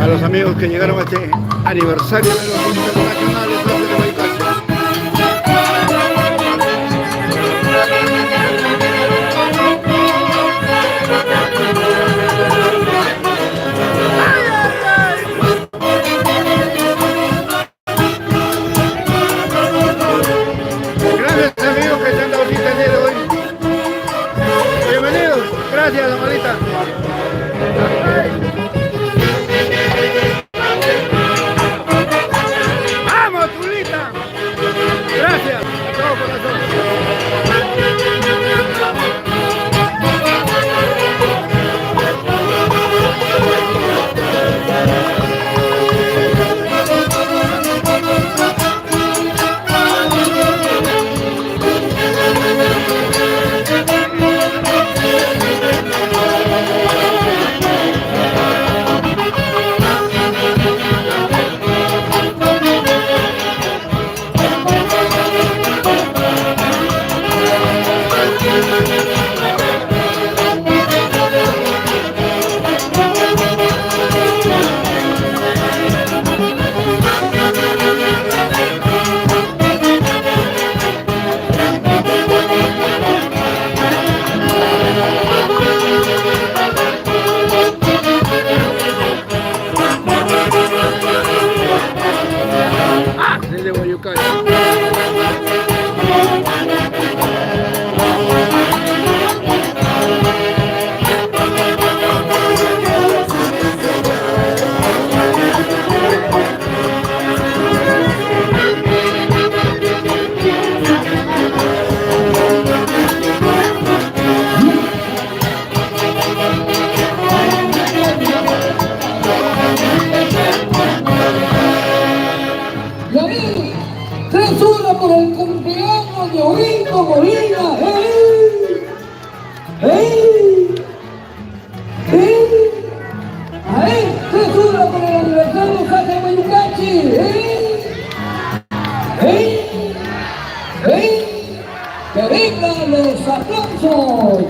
A los amigos que llegaron a este aniversario de los internacionales de Guaycache. Gracias amigos que se han dado cita el día de hoy. Bienvenidos. Gracias, abuelita. ¡Vamos, Tulita! Gracias, a todo corazón. Que vengan los aplausos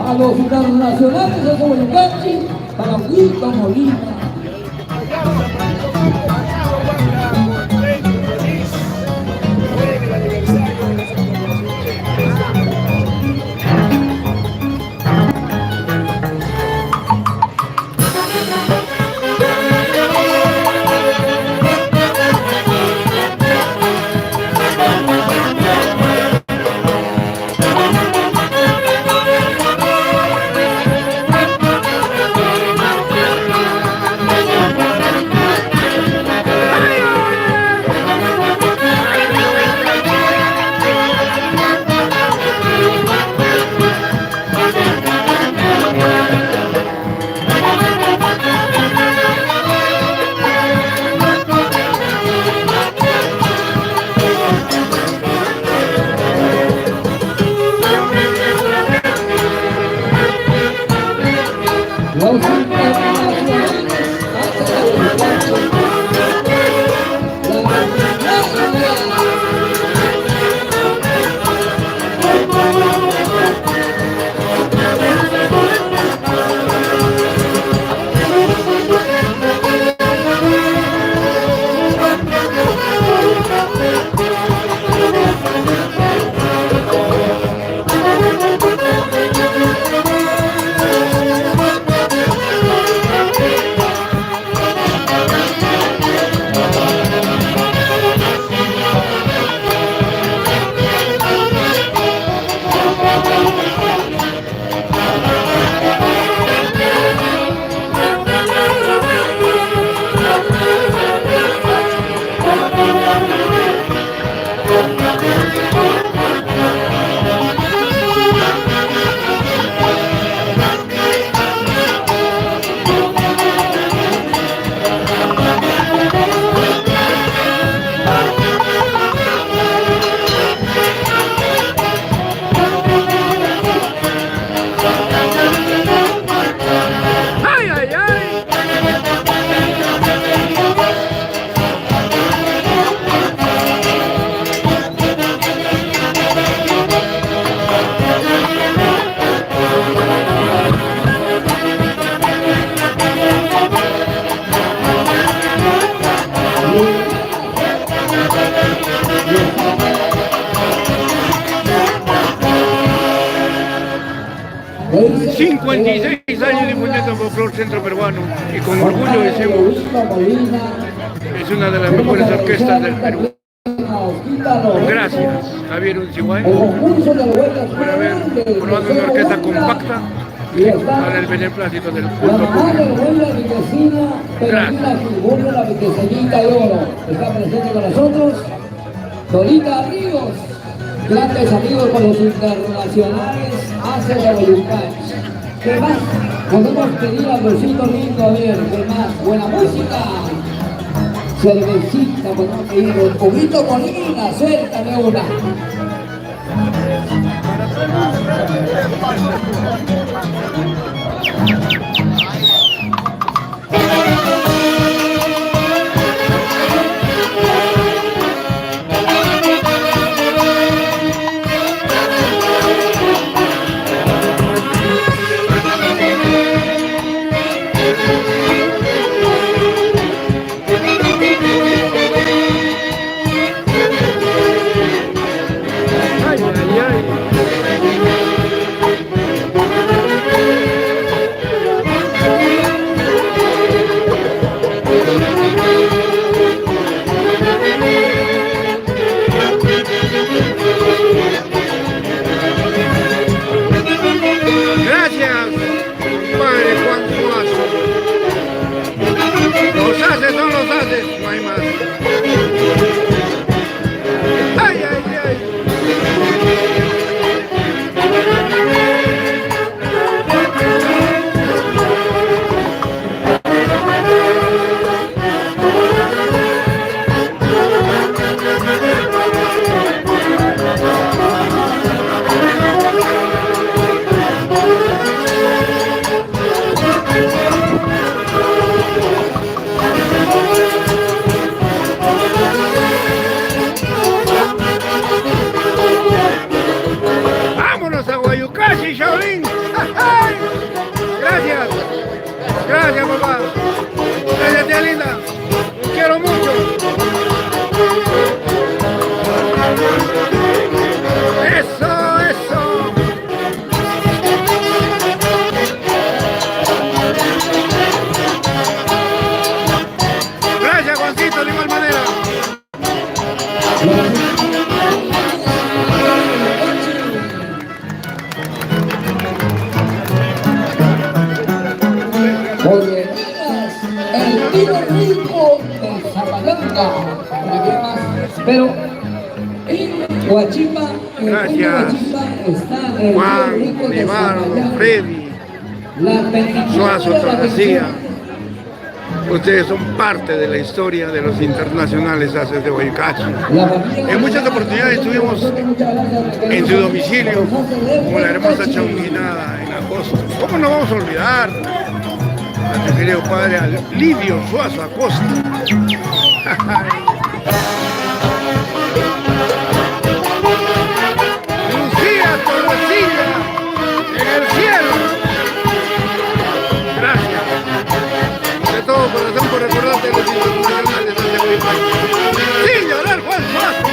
a los internacionales de Guaycache para Wilton Molina. 56 años difundiendo folclore centro peruano y con orgullo decimos, es una de las mejores orquestas del Perú. Gracias, Javier Unciguay, por haber formado una orquesta compacta para el beneplácito del culto público. Gracias. Está presente con nosotros Dorita Ríos, grandes amigos con los internacionales, hace de Voluntarios. ¿Qué más? Podemos pedir al bolsito lindo, a ver, ¿qué más? Buena música, cervecita, podemos pedir un Huguito Molina, suéltame una. No hay más. Ay, ay, ay. Gracias. Gracias, papá. Gracias, tía linda. Los quiero mucho. Eso, eso. Gracias, Juancito, de igual manera. Oye, el vino rico de Zapalanga, pero en Huachipa, gracias, está el Juan, vino rico de Iván, Zapalanga. Freddy, Suazo, Travesía. Ustedes son parte de la historia de los internacionales haces de Huaycachi. En muchas oportunidades estuvimos en su domicilio, como la hermosa Chaunguinada en Acosta. ¿Cómo no vamos a olvidar a mi querido padre Lidio Suazo Acosta? Lucía Torrecilla en el cielo. Gracias. De todo corazón por recordarte los internacionales de Huaycachi. Sin llorar, Juan Suazo.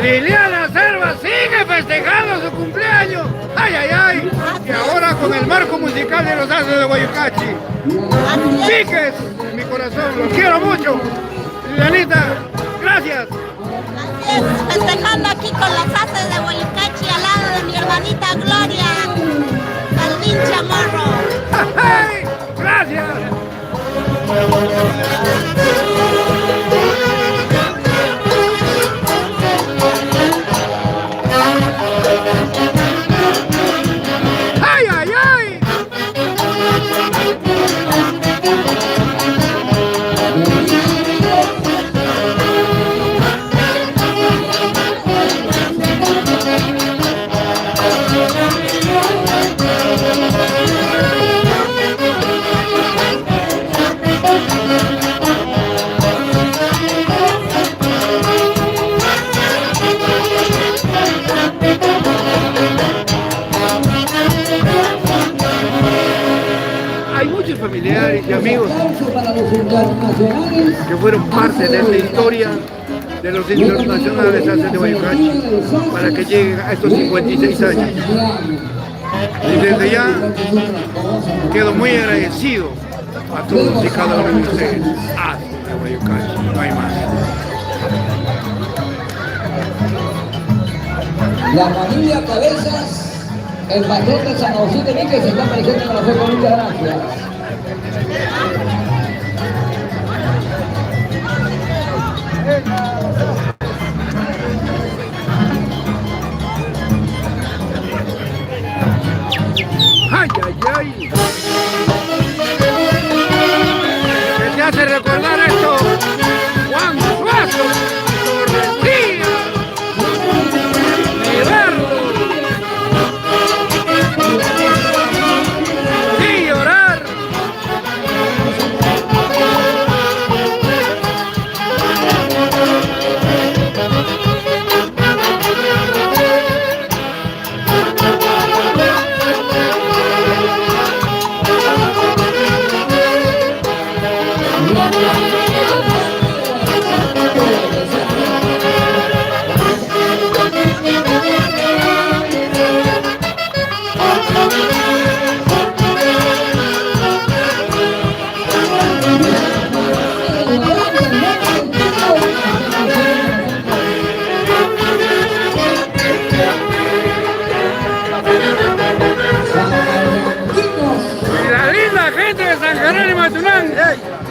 Liliana Selva sigue festejando su cumpleaños. ¡Ay, ay, ay! Y ahora con el marco musical de los Haces de Huaycachi. Chiques, mi corazón, los quiero mucho. Lilianita, gracias. Festejando aquí con los Haces de Huaycachi al lado de mi hermanita Gloria, Calvin Chamorro. ¡Ay! ¡Gracias! y amigos que fueron parte de esta historia de los internacionales Haces de Guayucachi para que lleguen a estos 56 años. Y desde ya quedo muy agradecido a todos y cada uno de ustedes. Haces de Guayucachi, no hay más. La familia Cabezas, el patrón de San José de Mique, se está presente con la fe con muchas gracias. ¡Ay, ay, ay! ¿Qué te hace recordar esto? Juan Suazo, Torrecilla, Liberto, y llorar.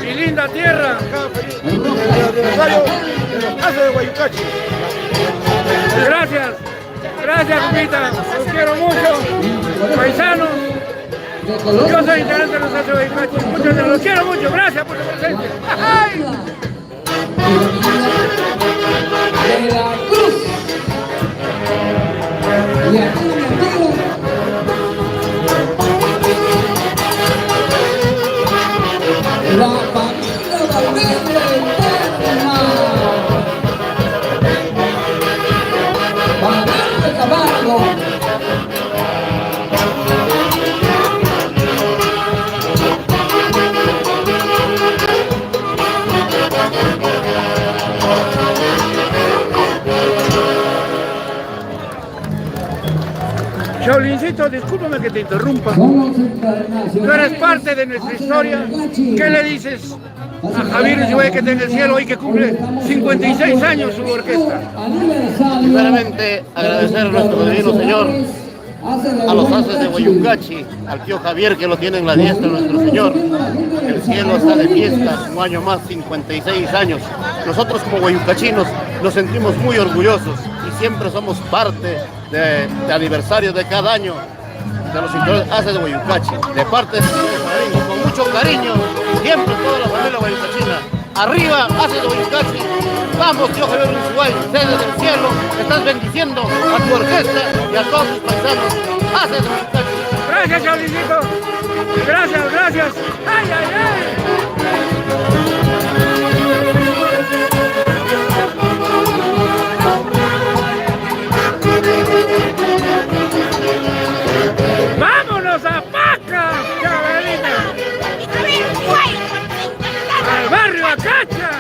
Mi linda tierra. Haces de Guayucachi. Gracias, gracias, Pupita. Los quiero mucho. Paisanos. Yo soy integrante de los Haces de Guayucachi. Muchos de los quiero mucho. Gracias por su presencia. ¡Ay! De la Cruz. Y aquí mi amigo. La familia Valverde Eterna. Valverde Camargo. Chaulincito, discúlpame que te interrumpa. Tú eres parte de nuestra historia. ¿Qué le dices a Javier Isibay que está en el cielo hoy que cumple 56 años su orquesta? Primeramente, agradecer a nuestro divino Señor, a los Haces de Guayucachi, al tío Javier que lo tiene en la diestra, nuestro Señor. El cielo está de fiesta, un año más, 56 años. Nosotros como guayucachinos nos sentimos muy orgullosos y siempre somos parte de aniversario de cada año de los Haces de Guayucachi. De parte de Javier, con mucho cariño, siempre toda la familia guayucachina. Arriba, Haces de Guayucachi. Vamos, tío Javier Isibay, sede del cielo, estás bendiciendo a tu orquesta y a todos tus paisanos. Haces de Guayucachi. Gracias, Chaulincito. Gracias, gracias. ¡Ay, ay, ay! ¡Vámonos a Paca, Chabelita! ¡Al barrio Acacha!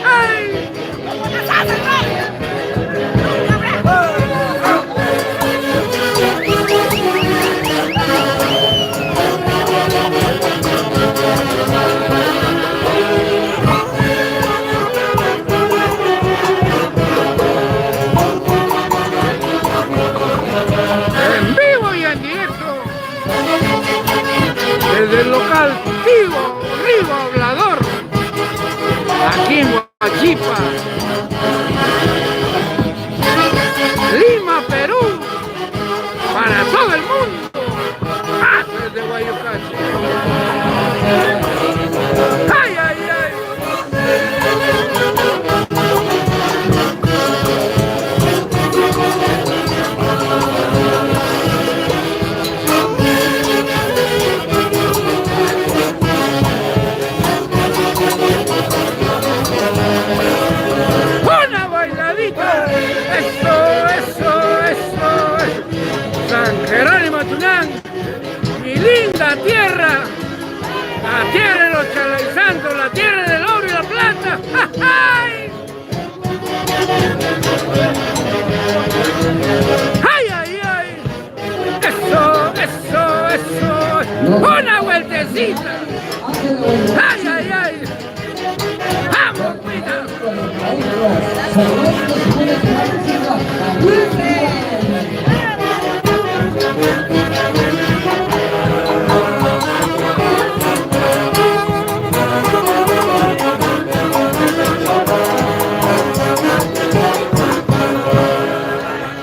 ¡Ay! En vivo y en directo desde el local Río Hablador, aquí en Huachipa, Lima, Perú, para todo el mundo. Haces de Guayucachi. ¡Ay, ay, ay! ¡Una bailadita! ¡Eso, eso, eso! ¡San Gerardo! mamita! ¡Ay, ay, ay! ¡Vamos, mira!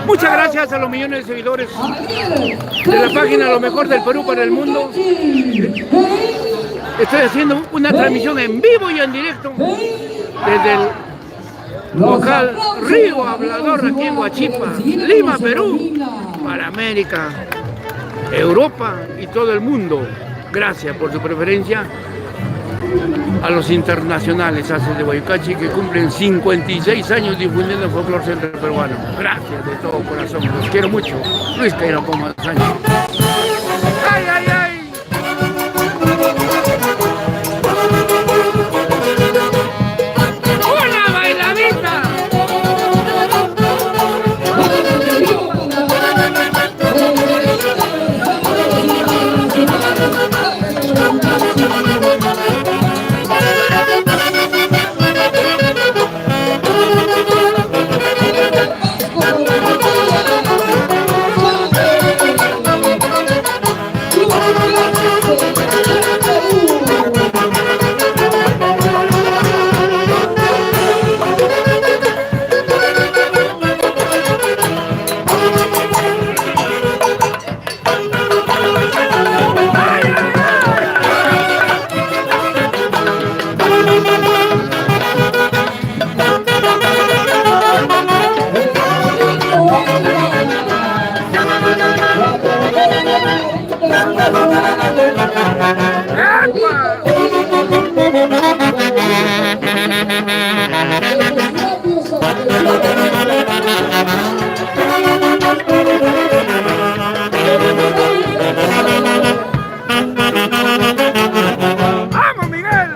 Muchas gracias a los millones de seguidores de la página Lo Mejor del Perú para el Mundo. Estoy haciendo una transmisión en vivo y en directo desde el local Río Hablador aquí en Huachipa, Lima, Perú, para América, Europa y todo el mundo. Gracias por su preferencia. A los internacionales Haces de Guayucachi, que cumplen 56 años difundiendo el folclore central peruano. Gracias de todo corazón, los quiero mucho. Luis Cairo Poma Sánchez. ¡Ay, ay, ay! ¡Una bailadita! ¡Vamos, Miguel!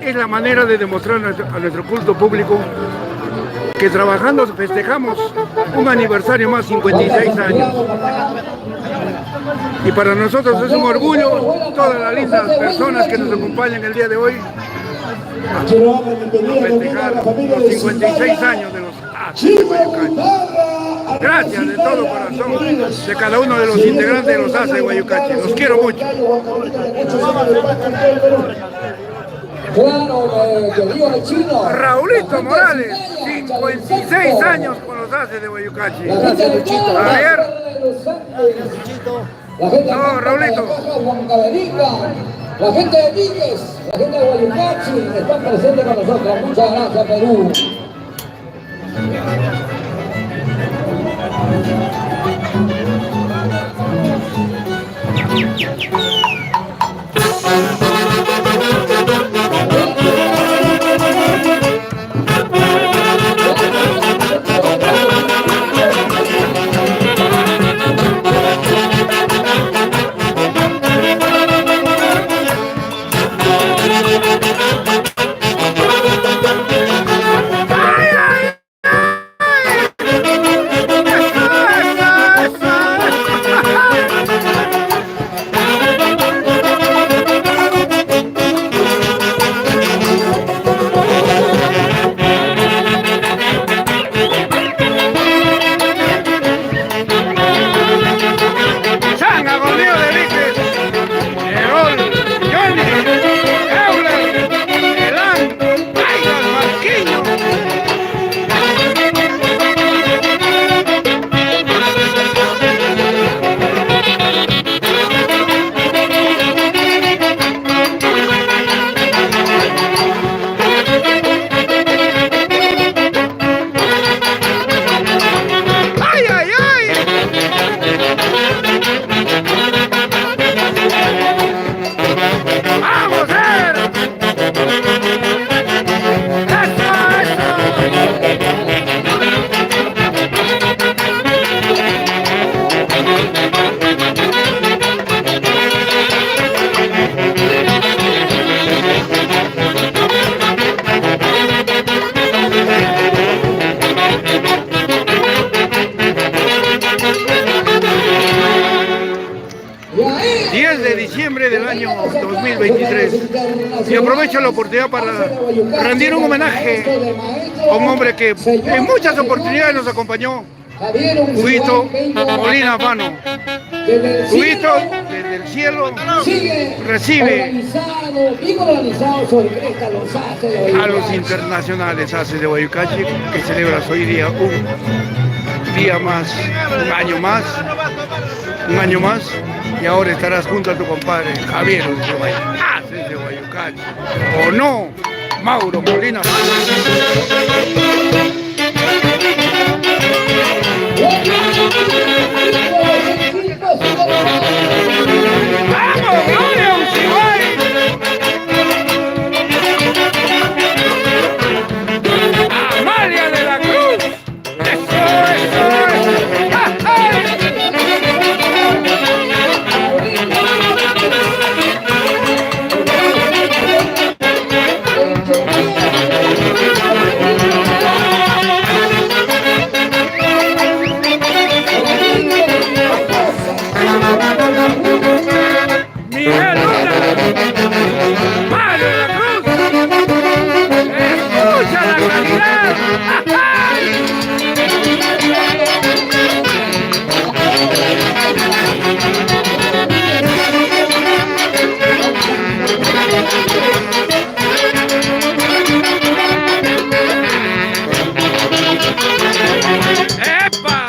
Es la manera de demostrar a nuestro culto público que trabajando festejamos un aniversario más, 56 años. Y para nosotros es un orgullo todas las lindas personas que nos acompañan el día de hoy a festejar los 56 años de los Haces de Guayucachi. Gracias de todo corazón de cada uno de los integrantes de los Haces de Guayucachi. Los quiero mucho. Raulito Morales, 56 años con los Haces de Guayucachi. Javier. No, Raulito. La gente de Víquez, la gente de Guayucachi están presentes con nosotros. Muchas gracias, Perú. 2023. Y aprovecho la oportunidad para rendir un homenaje a un hombre que en muchas oportunidades nos acompañó, Huguito Molina Vano. Huguito, desde el cielo, recibe a los internacionales Haces de Guayucachi, que celebras hoy día un día más, un año más, y ahora estarás junto a tu compadre Javier Haces de Guayucachi, ¿o no, Mauro Molina? ¡Vamos, Gloria Ucibay! ¡Amalia de la Cruz! ¡Eso! ¡Ah, ay! Miguel Luna, Mario de la Cruz, escucha la calidad. ¡Epa!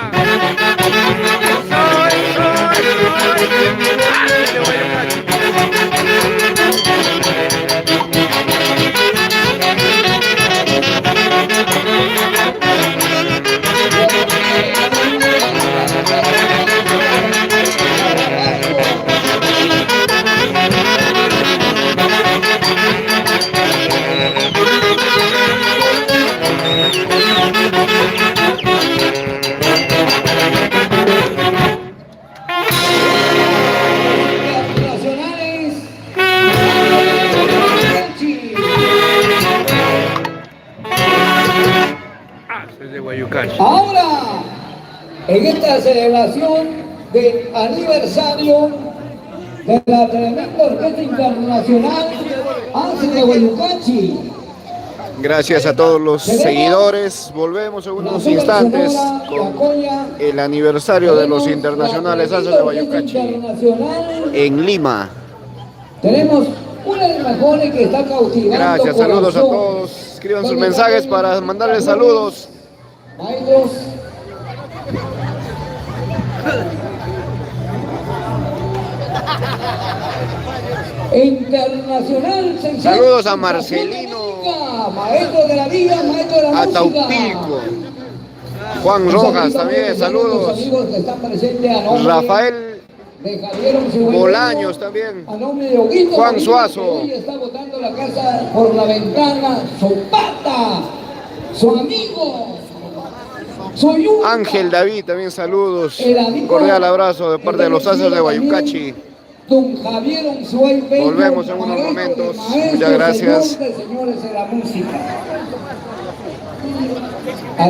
Ahora, en esta celebración de aniversario de la tremenda Orquesta Internacional Haces de Guayucachi. Gracias a todos los seguidores. Volvemos en unos instantes con el aniversario de los internacionales Haces de Guayucachi en Lima. Tenemos una de las mejores que está cautivando. Gracias, saludos a todos. Escriban sus mensajes para mandarles saludos. Maestros, internacional. Saludos a Marcelino, maestro de la vida, maestro de la a Taupilco, Juan Rojas también, saludos. Rafael Bolaños también, Juan Suazo. Está botando la casa por la ventana, su pata, su amigo. Ángel David también saludos, un cordial abrazo de parte de los Haces de Guayucachi. Volvemos en unos momentos, muchas gracias.